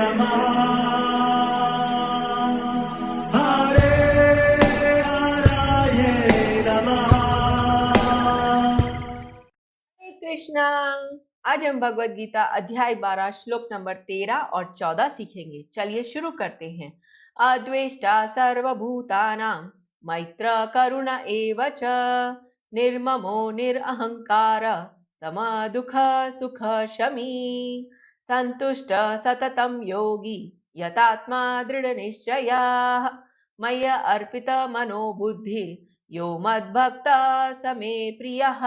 नमः हरे हराय नमः। हरे कृष्णा। आज हम भगवत गीता अध्याय 12 श्लोक नंबर 13 और 14 सीखेंगे। चलिए शुरू करते हैं। अद्वेष्टा सर्वभूतानां मैत्र करुण एव च निर्ममो निरहंकार समदुःख सुख शमी संतुष्ट सततं योगी यतात्मा दृढनिश्चयः मय्य अर्पित मनो बुद्धि यो मद्भक्त स मे प्रियः।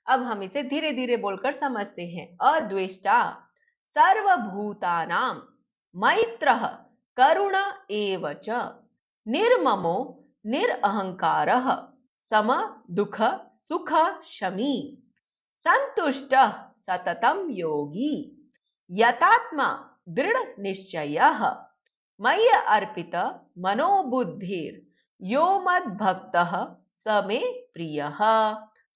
अब हम इसे धीरे धीरे बोलकर समझते हैं। अद्वेष्टा सर्वभूतानां मैत्रः करुण एव च निर्ममो निरहंकारः सम दुःख सुख शमी संतुष्टः सततं योगी यतात्मा दृढ़ निश्चयः मय्य अर्पित मनोबुद्धिर यो मद्भक्तः स मे प्रियः।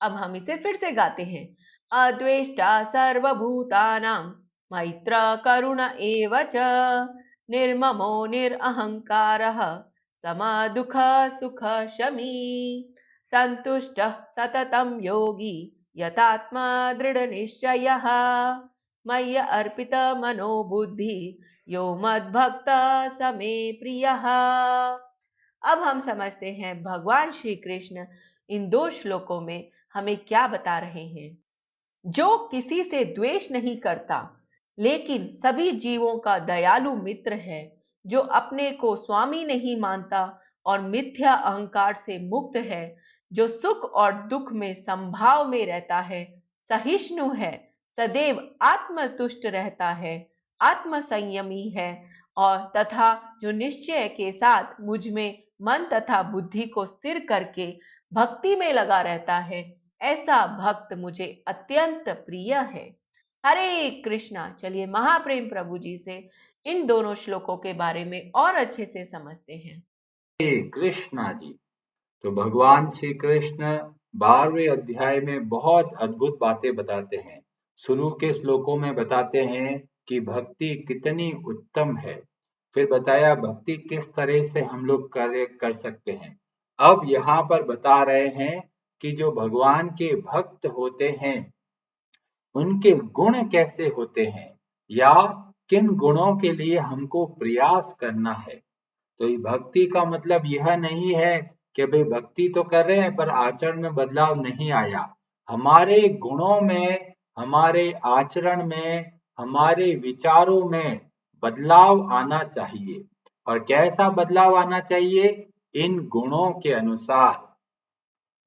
अब हम इसे फिर से गाते हैं। अद्वेष्टा सर्वभूतानां मैत्र करुण एव च निर्ममो निरहंकारः समदुःख सुख शमी संतुष्टः सततं योगी यतात्मा दृढनिश्चयः मय्य अर्पित मनो बुद्धि यो मद्भक्त स मे प्रियः। अब हम समझते हैं भगवान श्री कृष्ण इन दो श्लोकों में हमें क्या बता रहे हैं। जो किसी से द्वेष नहीं करता लेकिन सभी जीवों का दयालु मित्र है, जो अपने को स्वामी नहीं मानता और मिथ्या अहंकार से मुक्त है, जो सुख और दुख में संभाव में रहता है, सहिष्णु है, सदैव आत्मतुष्ट रहता है, आत्म संयमी है और तथा जो निश्चय के साथ मुझ में मन तथा बुद्धि को स्थिर करके भक्ति में लगा रहता है, ऐसा भक्त मुझे अत्यंत प्रिय है। हरे कृष्णा। चलिए महाप्रेम प्रभु जी से इन दोनों श्लोकों के बारे में और अच्छे से समझते हैं। हरे कृष्णा जी। तो भगवान श्री कृष्ण 12वें अध्याय में बहुत अद्भुत बातें बताते हैं। शुरू के श्लोकों में बताते हैं कि भक्ति कितनी उत्तम है, फिर बताया भक्ति किस तरह से हम लोग कर सकते हैं। अब यहाँ पर बता रहे हैं कि जो भगवान के भक्त होते हैं उनके गुण कैसे होते हैं या किन गुणों के लिए हमको प्रयास करना है। तो ये भक्ति का मतलब यह नहीं है कि भाई भक्ति तो कर रहे हैं पर आचरण में बदलाव नहीं आया। हमारे गुणों में, हमारे आचरण में, हमारे विचारों में बदलाव आना चाहिए। और कैसा बदलाव आना चाहिए? इन गुणों के अनुसार।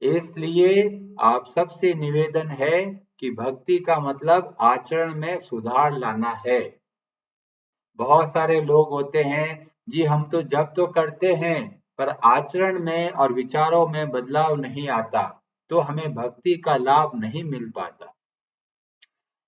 इसलिए आप सबसे निवेदन है कि भक्ति का मतलब आचरण में सुधार लाना है। बहुत सारे लोग होते हैं जी, हम तो जप तो करते हैं पर आचरण में और विचारों में बदलाव नहीं आता, तो हमें भक्ति का लाभ नहीं मिल पाता।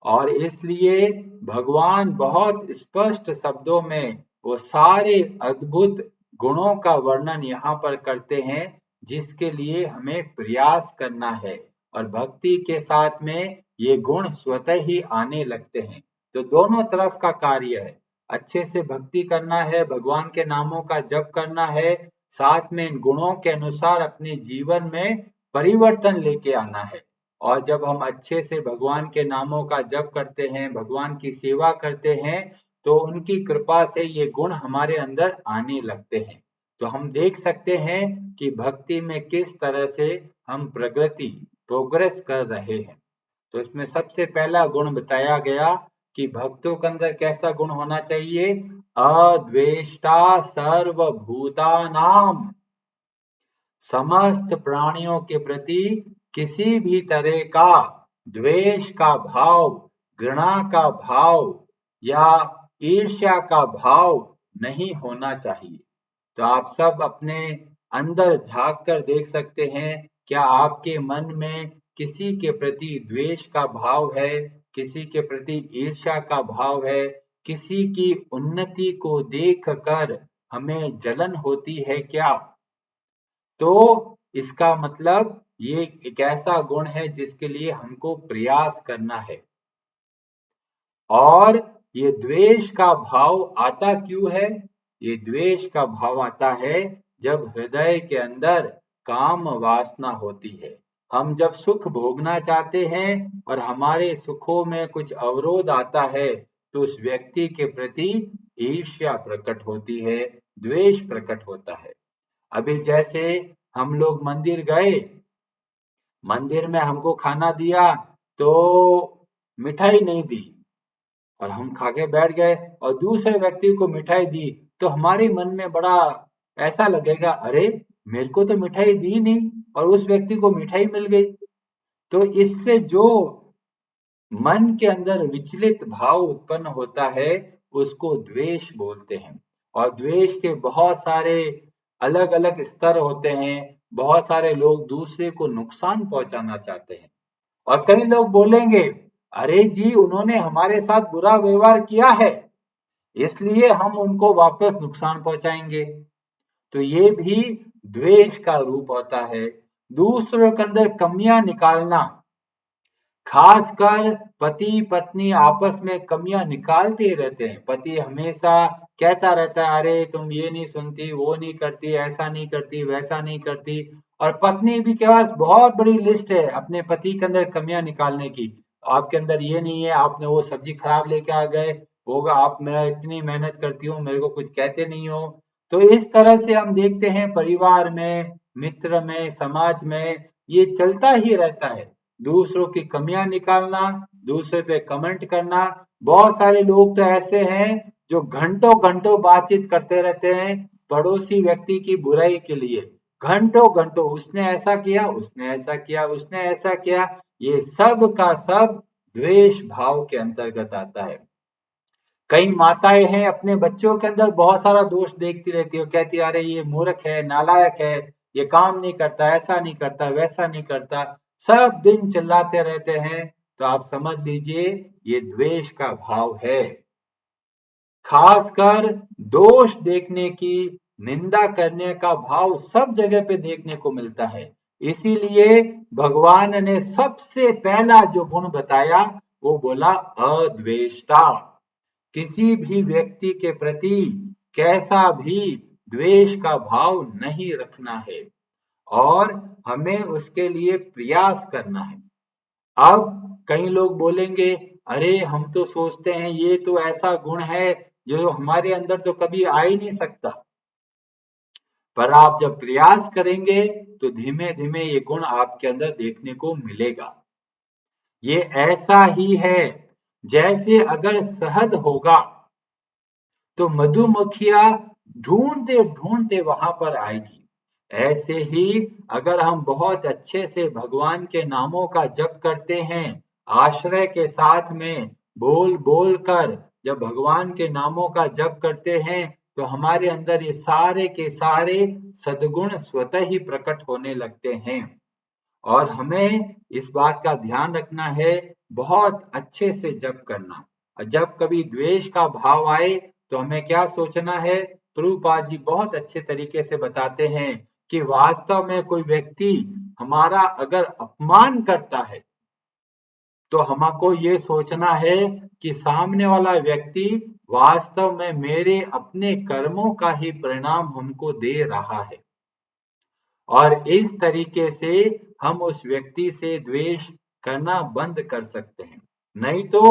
और इसलिए भगवान बहुत स्पष्ट शब्दों में वो सारे अद्भुत गुणों का वर्णन यहाँ पर करते हैं जिसके लिए हमें प्रयास करना है, और भक्ति के साथ में ये गुण स्वतः ही आने लगते हैं। तो दोनों तरफ का कार्य है, अच्छे से भक्ति करना है, भगवान के नामों का जप करना है, साथ में इन गुणों के अनुसार अपने जीवन में परिवर्तन लेके आना है। और जब हम अच्छे से भगवान के नामों का जप करते हैं, भगवान की सेवा करते हैं, तो उनकी कृपा से ये गुण हमारे अंदर आने लगते हैं। तो हम देख सकते हैं कि भक्ति में किस तरह से हम प्रोग्रेस कर रहे हैं। तो इसमें सबसे पहला गुण बताया गया कि भक्तों के अंदर कैसा गुण होना चाहिए? अद्वेष्टा सर्वभूतानां, समस्त प्राणियों के प्रति किसी भी तरह का द्वेष का भाव, घृणा का भाव या ईर्ष्या का भाव नहीं होना चाहिए। तो आप सब अपने अंदर झांक कर देख सकते हैं, क्या आपके मन में किसी के प्रति द्वेष का भाव है, किसी के प्रति ईर्ष्या का भाव है, किसी की उन्नति को देखकर हमें जलन होती है क्या? तो इसका मतलब ये एक ऐसा गुण है जिसके लिए हमको प्रयास करना है। और ये द्वेष का भाव आता क्यों है? ये द्वेष का भाव आता है जब हृदय के अंदर काम वासना होती है। हम जब सुख भोगना चाहते हैं और हमारे सुखों में कुछ अवरोध आता है तो उस व्यक्ति के प्रति ईर्ष्या प्रकट होती है, द्वेष प्रकट होता है। अभी जैसे हम लोग मंदिर गए, मंदिर में हमको खाना दिया तो मिठाई नहीं दी और हम खा के बैठ गए और दूसरे व्यक्ति को मिठाई दी तो हमारे मन में बड़ा ऐसा लगेगा, अरे मेरे को तो मिठाई दी नहीं और उस व्यक्ति को मिठाई मिल गई। तो इससे जो मन के अंदर विचलित भाव उत्पन्न होता है उसको द्वेष बोलते हैं। और द्वेष के बहुत सारे अलग अलग स्तर होते हैं। बहुत सारे लोग दूसरे को नुकसान पहुंचाना चाहते हैं और कई लोग बोलेंगे, अरे जी उन्होंने हमारे साथ बुरा व्यवहार किया है इसलिए हम उनको वापस नुकसान पहुंचाएंगे। तो ये भी द्वेष का रूप होता है। दूसरों के अंदर कमियां निकालना, खासकर पति पत्नी आपस में कमियां निकालते रहते हैं। पति हमेशा कहता रहता है, अरे तुम ये नहीं सुनती, वो नहीं करती, ऐसा नहीं करती, वैसा नहीं करती। और पत्नी भी के पास बहुत बड़ी लिस्ट है अपने पति के अंदर कमियां निकालने की। आपके अंदर ये नहीं है, आपने वो सब्जी खराब लेके आ गए, होगा आप, मैं इतनी मेहनत करती हूँ, मेरे को कुछ कहते नहीं हो। तो इस तरह से हम देखते हैं परिवार में, मित्र में, समाज में ये चलता ही रहता है। दूसरों की कमियां निकालना, दूसरे पे कमेंट करना। बहुत सारे लोग तो ऐसे हैं जो घंटों घंटों बातचीत करते रहते हैं पड़ोसी व्यक्ति की बुराई के लिए। घंटों घंटों उसने ऐसा किया, उसने ऐसा किया, उसने ऐसा किया। ये सब का सब द्वेष भाव के अंतर्गत आता है। कई माताएं हैं अपने बच्चों के अंदर बहुत सारा दोष देखती रहती है, कहती है अरे ये मूर्ख है, नालायक है, ये काम नहीं करता, ऐसा नहीं करता, वैसा नहीं करता, सब दिन चिल्लाते रहते हैं। तो आप समझ लीजिए ये द्वेष का भाव है। खासकर दोष देखने की, निंदा करने का भाव सब जगह पे देखने को मिलता है। इसीलिए भगवान ने सबसे पहला जो गुण बताया वो बोला अद्वेष्टा। किसी भी व्यक्ति के प्रति कैसा भी द्वेष का भाव नहीं रखना है और हमें उसके लिए प्रयास करना है। अब कई लोग बोलेंगे, अरे हम तो सोचते हैं ये तो ऐसा गुण है जो हमारे अंदर तो कभी आ ही नहीं सकता। पर आप जब प्रयास करेंगे तो धीमे धीमे ये गुण आपके अंदर देखने को मिलेगा। ये ऐसा ही है जैसे अगर शहद होगा तो मधुमक्खियां ढूंढते ढूंढते वहां पर आएगी। ऐसे ही अगर हम बहुत अच्छे से भगवान के नामों का जप करते हैं, आश्रय के साथ में बोल बोल कर जब भगवान के नामों का जप करते हैं तो हमारे अंदर ये सारे के सारे सद्गुण स्वतः ही प्रकट होने लगते हैं। और हमें इस बात का ध्यान रखना है, बहुत अच्छे से जप करना। जब कभी द्वेष का भाव आए तो हमें क्या सोचना है? प्रभुपाद जी बहुत अच्छे तरीके से बताते हैं कि वास्तव में कोई व्यक्ति हमारा अगर अपमान करता है तो हमको ये सोचना है कि सामने वाला व्यक्ति वास्तव में मेरे अपने कर्मों का ही परिणाम हमको दे रहा है। और इस तरीके से हम उस व्यक्ति से द्वेष करना बंद कर सकते हैं। नहीं तो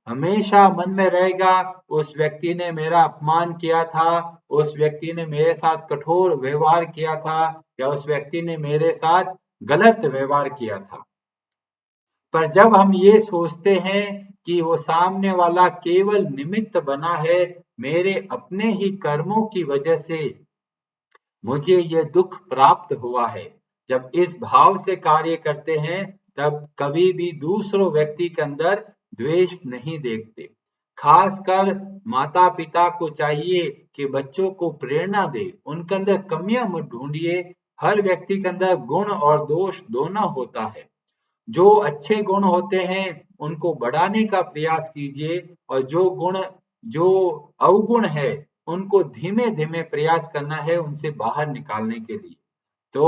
हमेशा मन में रहेगा, उस व्यक्ति ने मेरा अपमान किया था, उस व्यक्ति ने मेरे साथ कठोर व्यवहार किया था, या उस व्यक्ति ने मेरे साथ गलत व्यवहार किया था। पर जब हम ये सोचते हैं कि वो सामने वाला केवल निमित्त बना है, मेरे अपने ही कर्मों की वजह से मुझे यह दुख प्राप्त हुआ है, जब इस भाव से कार्य करते हैं तब कभी भी दूसरों व्यक्ति के अंदर द्वेष नहीं देखते। खासकर माता पिता को चाहिए कि बच्चों को प्रेरणा दे, उनके अंदर कमियां मत ढूंढिए। हर व्यक्ति के अंदर गुण और दोष दोनों होता है। जो अच्छे गुण होते हैं उनको बढ़ाने का प्रयास कीजिए और जो अवगुण है उनको धीमे धीमे प्रयास करना है उनसे बाहर निकालने के लिए। तो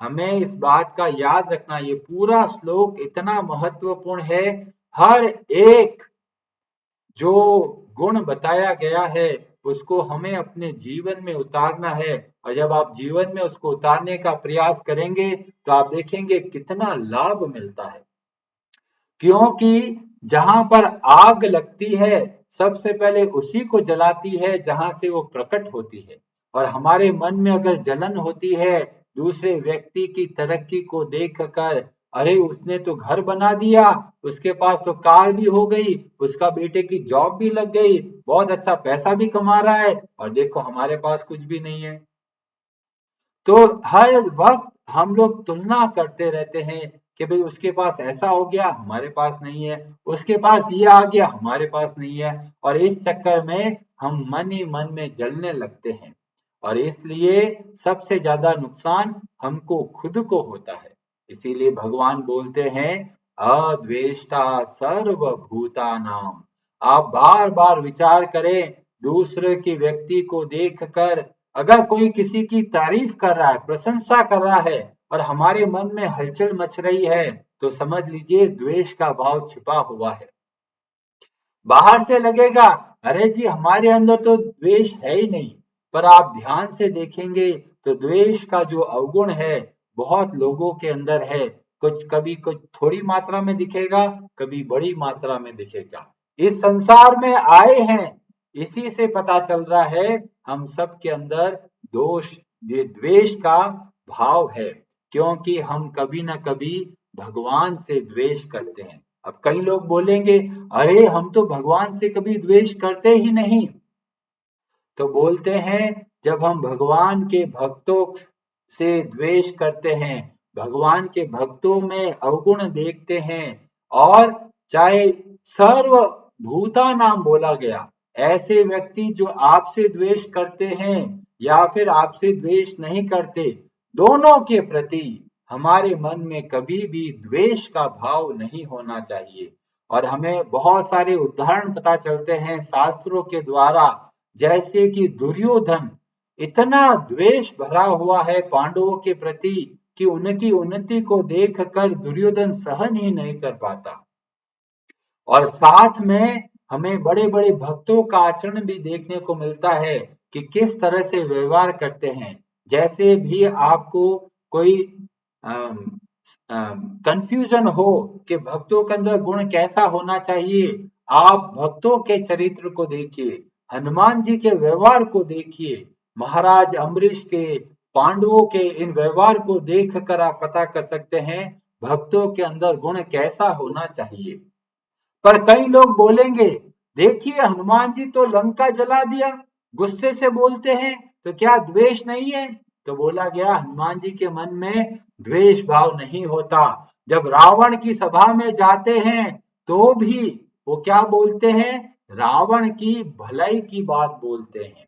हमें इस बात का याद रखना, ये पूरा श्लोक इतना महत्वपूर्ण है। हर एक जो गुण बताया गया है उसको हमें अपने जीवन में उतारना है। और जब आप जीवन में उसको उतारने का प्रयास करेंगे तो आप देखेंगे कितना लाभ मिलता है। क्योंकि जहां पर आग लगती है सबसे पहले उसी को जलाती है जहां से वो प्रकट होती है। और हमारे मन में अगर जलन होती है दूसरे व्यक्ति की तरक्की को देखकर, अरे उसने तो घर बना दिया, उसके पास तो कार भी हो गई, उसका बेटे की जॉब भी लग गई, बहुत अच्छा पैसा भी कमा रहा है, और देखो हमारे पास कुछ भी नहीं है। तो हर वक्त हम लोग तुलना करते रहते हैं कि भाई उसके पास ऐसा हो गया हमारे पास नहीं है, उसके पास ये आ गया हमारे पास नहीं है, और इस चक्कर में हम मन ही मन में जलने लगते हैं। और इसलिए सबसे ज्यादा नुकसान हमको खुद को होता है। इसीलिए भगवान बोलते हैं अद्वेष्टा सर्वभूतानाम। आप बार बार विचार करें दूसरे की व्यक्ति को देखकर, अगर कोई किसी की तारीफ कर रहा है, प्रशंसा कर रहा है और हमारे मन में हलचल मच रही है तो समझ लीजिए द्वेष का भाव छिपा हुआ है। बाहर से लगेगा अरे जी हमारे अंदर तो द्वेष है ही नहीं, पर आप ध्यान से देखेंगे तो द्वेष का जो अवगुण है बहुत लोगों के अंदर है। कभी कुछ थोड़ी मात्रा में दिखेगा, कभी बड़ी मात्रा में दिखेगा। इस संसार में आए हैं इसी से पता चल रहा है हम सब के अंदर दोष द्वेष का भाव है, क्योंकि हम कभी ना कभी भगवान से द्वेष करते हैं। अब कई लोग बोलेंगे अरे हम तो भगवान से कभी द्वेष करते ही नहीं। तो बोलते हैं जब हम भगवान के भक्तों से द्वेष करते हैं, भगवान के भक्तों में अवगुण देखते हैं, और चाहे सर्वभूता नाम बोला गया, ऐसे व्यक्ति जो आपसे द्वेष करते हैं या फिर आपसे द्वेष नहीं करते, दोनों के प्रति हमारे मन में कभी भी द्वेष का भाव नहीं होना चाहिए। और हमें बहुत सारे उदाहरण पता चलते हैं शास्त्रों के द्वारा, जैसे कि दुर्योधन इतना द्वेष भरा हुआ है पांडवों के प्रति कि उनकी उन्नति को देखकर दुर्योधन सहन ही नहीं कर पाता। और साथ में हमें बड़े बड़े भक्तों का आचरण भी देखने को मिलता है कि किस तरह से व्यवहार करते हैं। जैसे भी आपको कोई कंफ्यूजन हो कि भक्तों के अंदर गुण कैसा होना चाहिए, आप भक्तों के चरित्र को देखिए, हनुमान जी के व्यवहार को देखिए, महाराज अम्बरीश के, पांडवों के इन व्यवहार को देखकर आप पता कर सकते हैं भक्तों के अंदर गुण कैसा होना चाहिए। पर कई लोग बोलेंगे देखिए हनुमान जी तो लंका जला दिया, गुस्से से बोलते हैं, तो क्या द्वेष नहीं है? तो बोला गया हनुमान जी के मन में द्वेष भाव नहीं होता। जब रावण की सभा में जाते हैं तो भी वो क्या बोलते हैं, रावण की भलाई की बात बोलते हैं।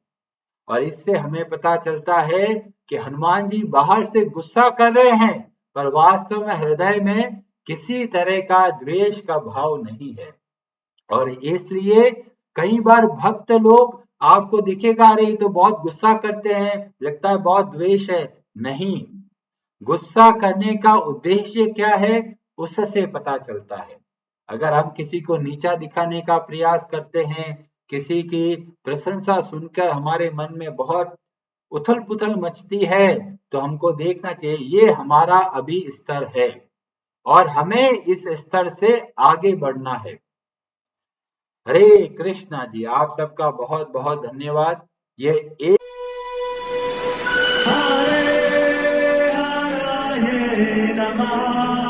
और इससे हमें पता चलता है कि हनुमान जी बाहर से गुस्सा कर रहे हैं पर वास्तव में हृदय में किसी तरह का द्वेष का भाव नहीं है। और इसलिए कई बार भक्त लोग आपको दिखेगा अरे ये तो बहुत गुस्सा करते हैं, लगता है बहुत द्वेष है। नहीं, गुस्सा करने का उद्देश्य क्या है उससे पता चलता है। अगर हम किसी को नीचा दिखाने का प्रयास करते हैं, किसी की प्रशंसा सुनकर हमारे मन में बहुत उथल पुथल मचती है, तो हमको देखना चाहिए ये हमारा अभी स्तर है और हमें इस स्तर से आगे बढ़ना है। हरे कृष्णा जी, आप सबका बहुत बहुत धन्यवाद। ये एक हरे हराये नमः।